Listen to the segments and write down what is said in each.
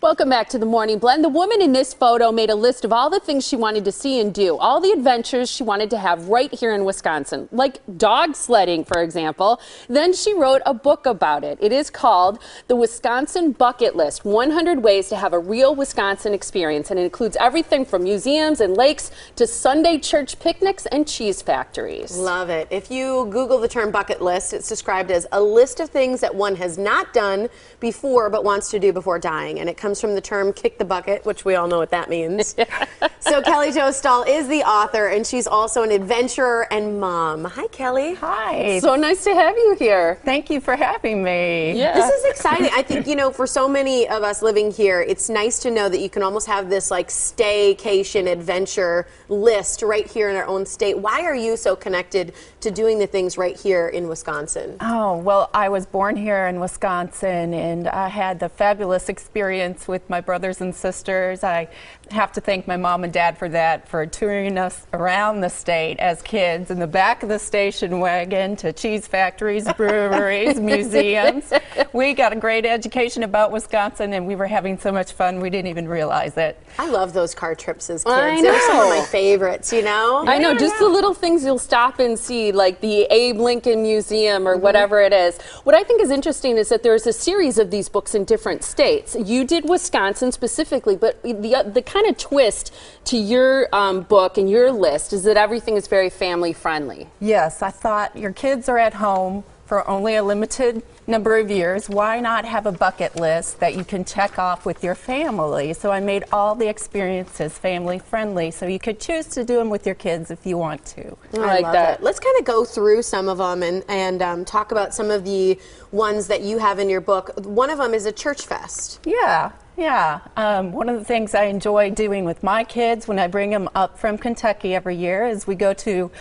Welcome back to the Morning Blend. The woman in this photo made a list of all the things she wanted to see and do, all the adventures she wanted to have right here in Wisconsin, like dog sledding, for example. Then she wrote a book about it. It is called The Wisconsin Bucket List, 100 Ways to Have a Real Wisconsin Experience, and it includes everything from museums and lakes to Sunday church picnics and cheese factories. Love it. If you Google the term bucket list, it's described as a list of things that one has not done before but wants to do before dying, and it comes from the term kick the bucket, which we all know what that means. So Kelly Jo Stahl is the author, and she's also an adventurer and mom. Hi, Kelly. Hi. So nice to have you here. Thank you for having me. Yeah. This is exciting. I think, you know, for so many of us living here, it's nice to know that you can almost have this like staycation adventure list right here in our own state. Why are you so connected to doing the things right here in Wisconsin? Oh, well, I was born here in Wisconsin, and I had the fabulous experience with my brothers and sisters. I have to thank my mom and dad for that, for touring us around the state as kids in the back of the station wagon to cheese factories, breweries, museums. We got a great education about Wisconsin, and we were having so much fun we didn't even realize it. I love those car trips as I kids. They're some of know. my favorites, you know? I know, just the little things you'll stop and see, like the Abe Lincoln Museum or whatever it is. What I think is interesting is that there's a series of these books in different states. You did Wisconsin specifically, but the kind of twist to your book and your list is that everything is very family friendly. Yes, I thought your kids are at home for only a limited number of years. Why not have a bucket list that you can check off with your family? So I made all the experiences family friendly, so you could choose to do them with your kids if you want to. I like love that. it. Let's kind of go through some of them and talk about some of the ones that you have in your book. One of them is a church fest. Yeah. One of the things I enjoy doing with my kids when I bring them up from Kentucky every year is we go to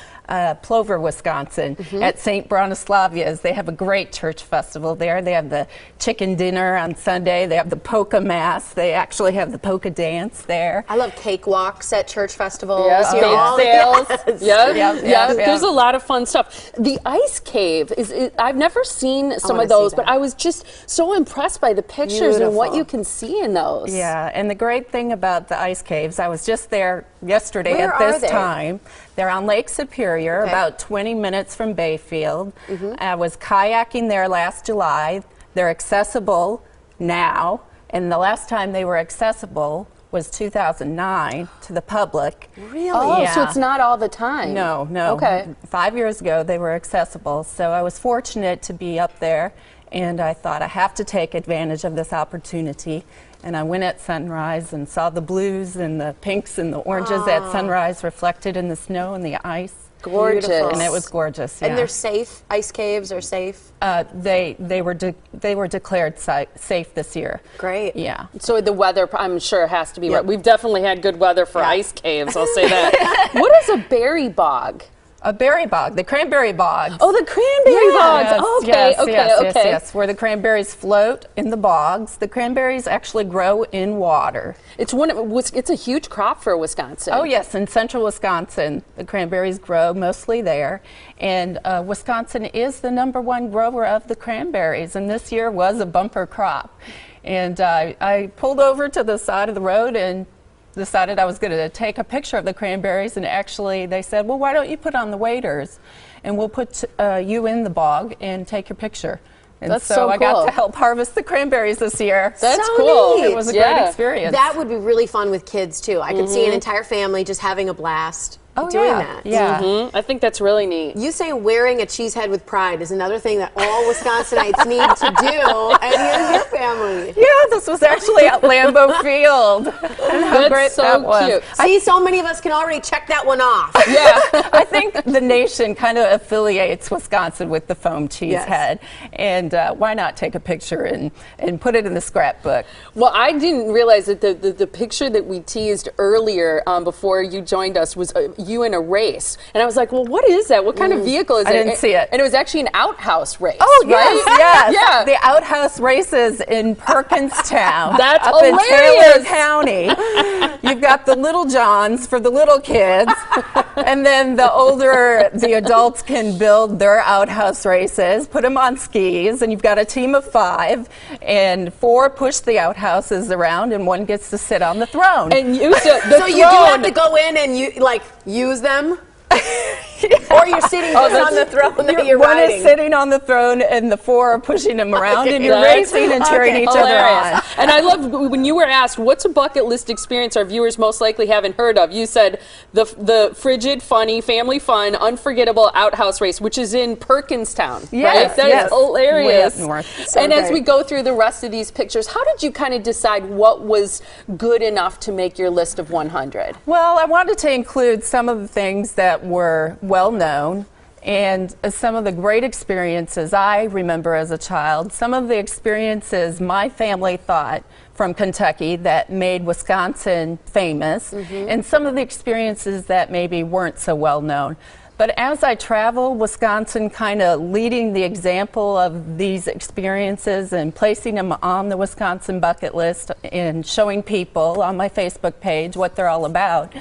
Plover, Wisconsin at St. Bronislavia's. They have a great church festival there. They have the chicken dinner on Sunday. They have the polka mass. They actually have the polka dance there. I love cakewalks at church festivals. Yes, You know, all- bake sales. Yes. Yeah. There's a lot of fun stuff. The ice cave I've never seen some of those, but I was just so impressed by the pictures and what Beautiful. you can see in those. Yeah, and the great thing about the ice caves, I was just there yesterday Where at are this they? time. They're on Lake Superior, Okay. about 20 minutes from Bayfield. I was kayaking there last July. They're accessible now, and the last time they were accessible was 2009 to the public. Really? Oh, Yeah. so it's not all the time. No. Okay. 5 years ago, they were accessible, so I was fortunate to be up there, and I thought I have to take advantage of this opportunity. And I went at sunrise and saw the blues and the pinks and the oranges at sunrise reflected in the snow and the ice. Gorgeous. Beautiful. And it was gorgeous. Yeah. And they're safe? Ice caves are safe? They were declared safe this year. Great. Yeah. So the weather, I'm sure, has to be Yep. right. We've definitely had good weather for ice caves, I'll say that. What is a berry bog? A berry bog, the cranberry bogs. Oh, the cranberry bogs. Yes, where the cranberries float in the bogs. The cranberries actually grow in water. It's a huge crop for Wisconsin. Oh yes, in central Wisconsin, the cranberries grow mostly there, and Wisconsin is the #1 grower of the cranberries, and this year was a bumper crop. And I pulled over to the side of the road and decided I was going to take a picture of the cranberries, and actually they said, well, why don't you put on the waders and we'll put you in the bog and take your picture. And That's so so I got cool. to help harvest the cranberries this year. That's So cool. neat. It was a great experience. That would be really fun with kids, too. I could see an entire family just having a blast doing that. Yeah. I think that's really neat. You say wearing a cheese head with pride is another thing that all Wisconsinites need to do, and here's your family. Yeah, this was actually at Lambeau Field. And how That's great so that was. cute. See, so many of us can already check that one off. Yeah. I think the nation kind of affiliates Wisconsin with the foam cheese Yes. head. And why not take a picture and put it in the scrapbook? Well, I didn't realize that the picture that we teased earlier before you joined us was you in a race. And I was like, well, what is that? What kind of vehicle is it? I didn't see it. And it was actually an outhouse race. Oh, right? yes. Yeah. The Outhouse Races in Perkinstown. town. That's up in Taylor hilarious. County. You've got the Little Johns for the little kids, and then the adults can build their outhouse races, put them on skis, and you've got a team of 5, and 4 push the outhouses around, and 1 gets to sit on the throne. And use the So throne. you do have to go in and use them? Or you're sitting just on the throne that you're One riding? is sitting on the throne, and the 4 are pushing him around, and you're That's racing and cheering each other hilarious. on. And I love when you were asked, what's a bucket list experience our viewers most likely haven't heard of? You said the frigid, funny, family fun, unforgettable outhouse race, which is in Perkinstown. Yes, right? That yes. is hilarious. Way up north. So And as great. we go through the rest of these pictures, how did you kind of decide what was good enough to make your list of 100? Well, I wanted to include some of the things that were well known and some of the great experiences I remember as a child, some of the experiences my family thought from Kentucky that made Wisconsin famous, and some of the experiences that maybe weren't so well known. But as I travel Wisconsin, kind of leading the example of these experiences and placing them on the Wisconsin bucket list and showing people on my Facebook page what they're all about,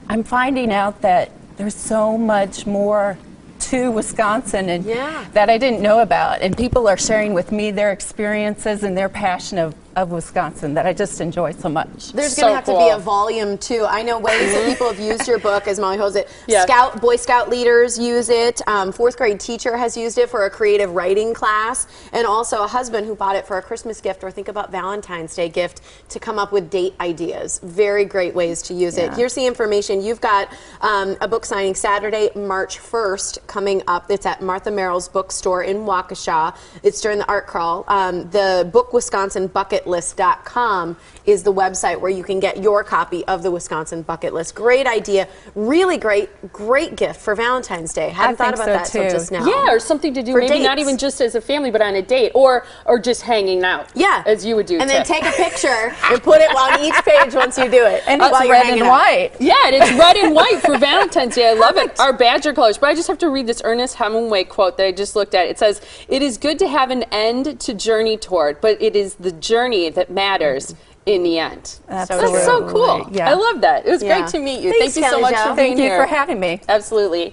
I'm finding out that there's so much more to Wisconsin and that I didn't know about. And people are sharing with me their experiences and their passion of Wisconsin that I just enjoy so much. There's So going to have to be cool. a volume 2. I know ways that people have used your book, as Molly holds it. Yeah. Boy Scout leaders use it. 4th grade teacher has used it for a creative writing class. And also a husband who bought it for a Christmas gift or think about Valentine's Day gift to come up with date ideas. Very great ways to use it. Here's the information. You've got a book signing Saturday, March 1st coming up. It's at Martha Merrill's bookstore in Waukesha. It's during the art crawl. The book Wisconsin Bucket List.com is the website where you can get your copy of the Wisconsin Bucket List. Great idea. Really great gift for Valentine's Day. Hadn't thought think about so, that till too. just now. Yeah, or something to do, For maybe not dates. even just as a family, but on a date, or just hanging out. Yeah. As you would do. And then Tiff. take a picture and put it on each page once you do it. And while it's you're red hanging and out. white. Yeah, and it's red and white for Valentine's Day. I love it. Our Badger colors. But I just have to read this Ernest Hemingway quote that I just looked at. It says, "It is good to have an end to journey toward, but it is the journey that matters in the end." Absolutely. That's so cool. Yeah. I love that. It was Yeah. great to meet you. Thanks, Thank you so Kelly much Jo. for being Thank you here. for having me. Absolutely.